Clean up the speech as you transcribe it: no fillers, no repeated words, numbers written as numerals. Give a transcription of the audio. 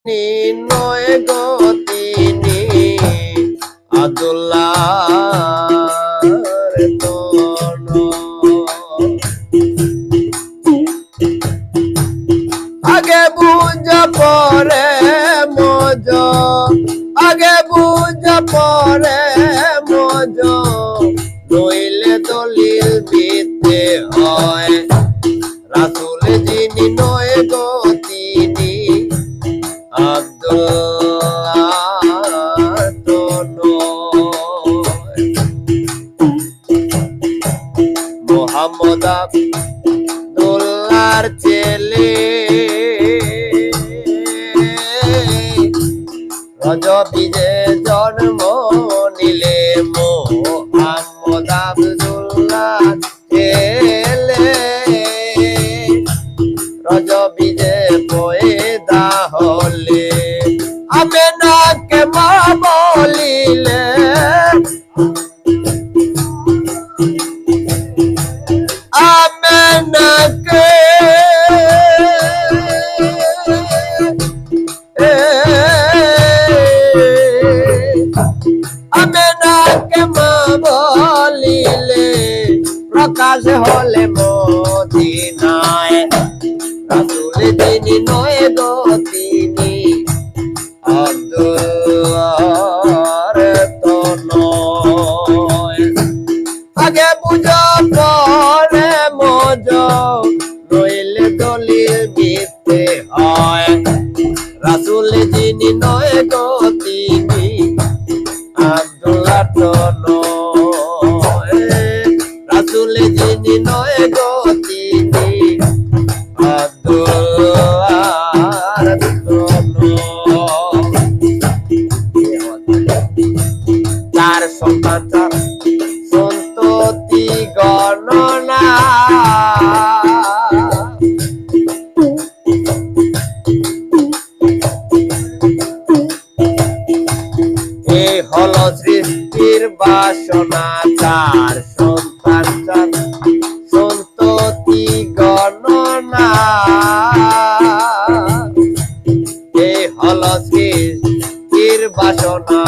নয় গো তিনি আদুল্লাহর তন। আগে বুঝ পরে মজ, আগে বুঝ পরে মজ, নইলে দলিল দিতে হয়। রাসূল যিনি নয় গো তিনি আব্দুল্লাহ তো নয়। মুহাম্মদ আব্দুল্লাহর ছেলে, রজবীতে জন্ম নিলে মুহাম্মদ আব্দুল্লাহ ছেলে, রজবীতে পয়দা হলে আমেনাকে মা বলিলে, আমেনাকে আমেনাকে মা বলিলে প্রকাশ হলে মদিনায়। রাসূল যিনি নয় গো তিনি আব্দুল্লাহর তো নয়। আগে বুঝ পরে মজ, নইলে দলিল দিতে হয়। রাসূল যিনি নয় গো তিনি আব্দুল্লাহর তো নয়। রাসূল যিনি নয় গো তিনি আব্দুল্লাহর তো নয়। চার সন্তান চার সন্ততি গণনা, এ হলো সৃষ্টির বাসনা। চার সন্তান চার সন্ততি গণনা, এ হলো সৃষ্টির বাসনা।